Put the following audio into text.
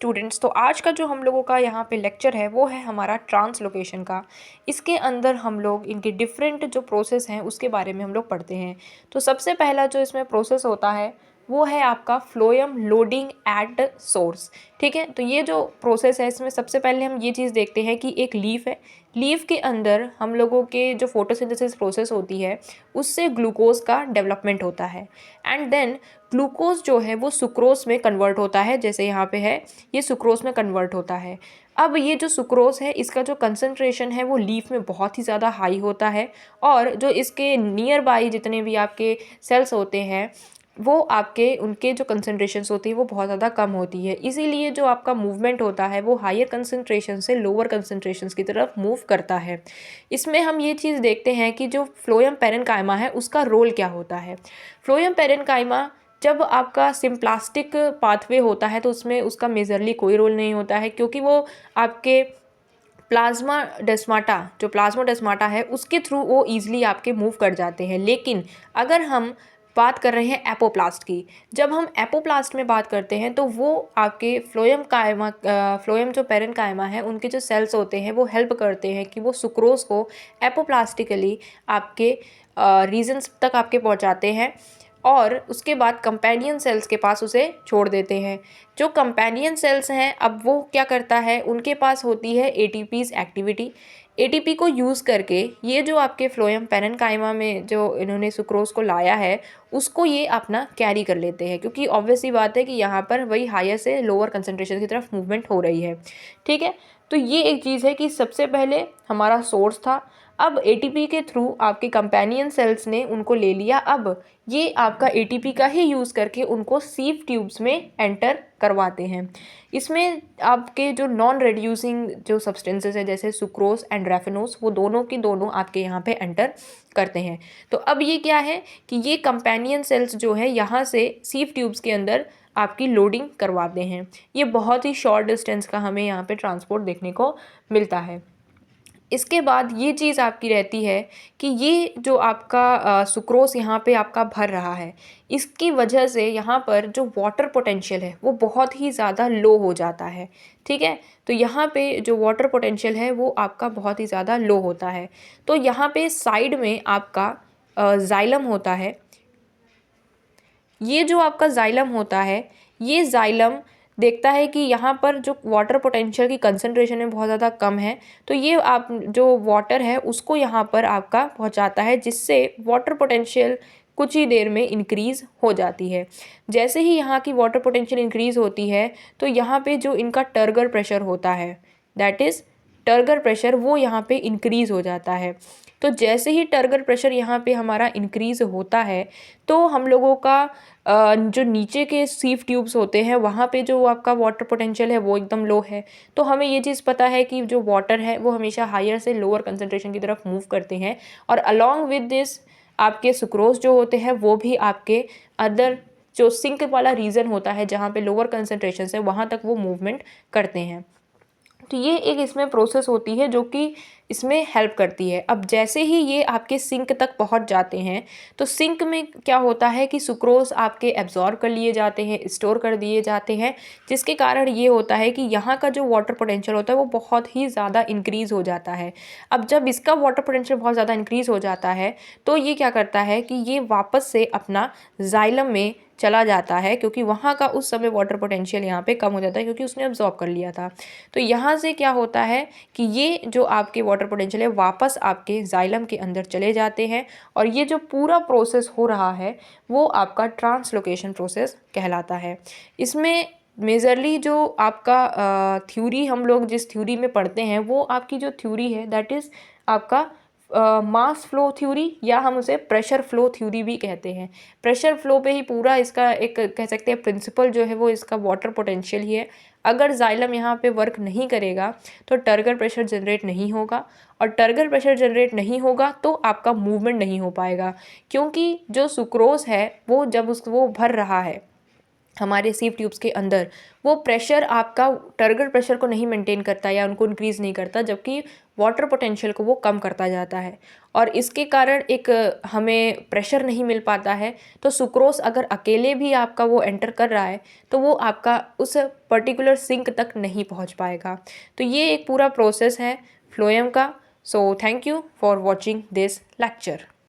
Students, तो आज का जो हम लोगों का यहाँ पे लेक्चर है वो है हमारा ट्रांसलोकेशन का। इसके अंदर हम लोग इनके डिफरेंट जो प्रोसेस हैं उसके बारे में हम लोग पढ़ते हैं। तो सबसे पहला जो इसमें प्रोसेस होता है वो है आपका फ्लोएम लोडिंग एट सोर्स। ठीक है, तो ये जो प्रोसेस है इसमें सबसे पहले हम ये चीज़ देखते हैं कि एक लीफ है। लीफ के अंदर हम लोगों के जो फोटोसिंथेसिस प्रोसेस होती है उससे ग्लूकोज का डेवलपमेंट होता है एंड देन ग्लूकोज जो है वो सुक्रोज में कन्वर्ट होता है। जैसे यहाँ पे है, ये सुक्रोज में कन्वर्ट होता है। अब ये जो सुक्रोज है इसका जो कंसंट्रेशन है वो लीफ में बहुत ही ज़्यादा हाई होता है और जो इसके नियर बाई जितने भी आपके सेल्स होते हैं वो आपके उनके जो कंसंट्रेशंस होती है वो बहुत ज़्यादा कम होती है। इसीलिए जो आपका मूवमेंट होता है वो हायर कंसंट्रेशन से लोअर कंसंट्रेशंस की तरफ मूव करता है। इसमें हम ये चीज़ देखते हैं कि जो फ्लोएम पेरेन्काइमा है उसका रोल क्या होता है। फ्लोएम पेरेन्काइमा जब आपका सिम्प्लास्टिक पाथवे होता है तो उसमें उसका मेजरली कोई रोल नहीं होता है, क्योंकि वो आपके प्लाज्मा डेस्माटा है उसके थ्रू वो ईजिली आपके मूव कर जाते हैं। लेकिन अगर हम बात कर रहे हैं एपोप्लास्ट की, जब हम एपोप्लास्ट में बात करते हैं तो वो आपके फ्लोएम जो पेरेन्काइमा है उनके जो सेल्स होते हैं वो हेल्प करते हैं कि वो सुक्रोज को एपोप्लास्टिकली आपके रीजन्स तक आपके पहुंचाते हैं और उसके बाद कंपेनियन सेल्स के पास उसे छोड़ देते हैं। जो कंपेनियन सेल्स हैं अब वो क्या करता है, उनके पास होती है एटीपीज एक्टिविटी। एटीपी को यूज़ करके ये जो आपके फ्लोएम पेरेन्काइमा में जो इन्होंने सुक्रोज को लाया है उसको ये अपना कैरी कर लेते हैं, क्योंकि ऑब्वियस ही बात है कि यहाँ पर वही हायर से लोअर कंसंट्रेशन की तरफ मूवमेंट हो रही है। ठीक है, तो ये एक चीज़ है कि सबसे पहले हमारा सोर्स था, अब एटीपी के थ्रू आपके कंपेनियन सेल्स ने उनको ले लिया। अब ये आपका एटीपी का ही यूज़ करके उनको सीव ट्यूब्स में एंटर करवाते हैं। इसमें आपके जो नॉन रेड्यूसिंग जो सब्सटेंसेस है जैसे सुक्रोज एंड रेफिनोज वो दोनों की दोनों आपके यहाँ पे एंटर करते हैं। तो अब ये क्या है कि ये कंपेनियन सेल्स जो है यहाँ से सीव ट्यूब्स के अंदर आपकी लोडिंग करवाते हैं। ये बहुत ही शॉर्ट डिस्टेंस का हमें यहाँ पे ट्रांसपोर्ट देखने को मिलता है। इसके बाद ये चीज़ आपकी रहती है कि ये जो आपका सुक्रोज यहाँ पे आपका भर रहा है इसकी वजह से यहाँ पर जो वाटर पोटेंशियल है वो बहुत ही ज़्यादा लो हो जाता है। ठीक है, तो यहाँ पे जो वाटर पोटेंशियल है वो आपका बहुत ही ज़्यादा लो होता है। तो यहाँ पे साइड में आपका जाइलम होता है। ये जो आपका जाइलम होता है ये जाइलम देखता है कि यहाँ पर जो वाटर पोटेंशियल की कंसंट्रेशन है बहुत ज़्यादा कम है, तो ये आप जो वाटर है उसको यहाँ पर आपका पहुँचाता है, जिससे वाटर पोटेंशियल कुछ ही देर में इंक्रीज़ हो जाती है। जैसे ही यहाँ की वाटर पोटेंशियल इंक्रीज़ होती है तो यहाँ पे जो इनका टर्गर प्रेशर होता है दैट इज़ टर्गर प्रेशर वो यहाँ पे इंक्रीज़ हो जाता है। तो जैसे ही टर्गर प्रेशर यहाँ पे हमारा इंक्रीज़ होता है तो हम लोगों का जो नीचे के सीव ट्यूब्स होते हैं वहाँ पे जो आपका वाटर पोटेंशियल है वो एकदम लो है। तो हमें ये चीज़ पता है कि जो वाटर है वो हमेशा हायर से लोअर कंसंट्रेशन की तरफ मूव करते हैं और अलॉन्ग विद दिस आपके सुक्रोज जो होते हैं वो भी आपके अदर जो सिंक वाला रीजन होता है जहाँ पे लोअर कंसंट्रेशन है वहाँ तक वो मूवमेंट करते हैं। तो ये एक इसमें प्रोसेस होती है जो कि इसमें हेल्प करती है। अब जैसे ही ये आपके सिंक तक पहुंच जाते हैं तो सिंक में क्या होता है कि सुक्रोज आपके एब्जॉर्ब कर लिए जाते हैं, स्टोर कर दिए जाते हैं, जिसके कारण ये होता है कि यहाँ का जो वाटर पोटेंशियल होता है वो बहुत ही ज़्यादा इंक्रीज़ हो जाता है। अब जब इसका वाटर पोटेंशियल बहुत ज़्यादा इंक्रीज़ हो जाता है तो ये क्या करता है कि ये वापस से अपना जाइलम में चला जाता है, क्योंकि वहाँ का उस समय वाटर पोटेंशियल यहाँ पे कम हो जाता है क्योंकि उसने अब्जॉर्ब कर लिया था। तो यहाँ से क्या होता है कि ये जो आपके वाटर पोटेंशियल है वापस आपके जाइलम के अंदर चले जाते हैं और ये जो पूरा प्रोसेस हो रहा है वो आपका ट्रांसलोकेशन प्रोसेस कहलाता है। इसमें मेजरली जो आपका थ्योरी हम लोग जिस थ्योरी में पढ़ते हैं वो आपकी जो थ्योरी है दैट इज़ आपका मास फ्लो थ्योरी, या हम उसे प्रेशर फ्लो थ्योरी भी कहते हैं। प्रेशर फ्लो पे ही पूरा इसका एक कह सकते हैं प्रिंसिपल जो है वो इसका वाटर पोटेंशियल ही है। अगर जाइलम यहाँ पे वर्क नहीं करेगा तो टर्गर प्रेशर जनरेट नहीं होगा और टर्गर प्रेशर जनरेट नहीं होगा तो आपका मूवमेंट नहीं हो पाएगा, क्योंकि जो सुक्रोज है वो जब वो भर रहा है हमारे सीव ट्यूब्स के अंदर, वो प्रेशर आपका टर्गेट प्रेशर को नहीं मेंटेन करता या उनको इंक्रीज़ नहीं करता, जबकि वाटर पोटेंशियल को वो कम करता जाता है। और इसके कारण एक हमें प्रेशर नहीं मिल पाता है। तो सुक्रोज अगर अकेले भी आपका वो एंटर कर रहा है तो वो आपका उस पर्टिकुलर सिंक तक नहीं पहुंच पाएगा। तो ये एक पूरा प्रोसेस है फ्लोएम का। So thank you for watching this lecture.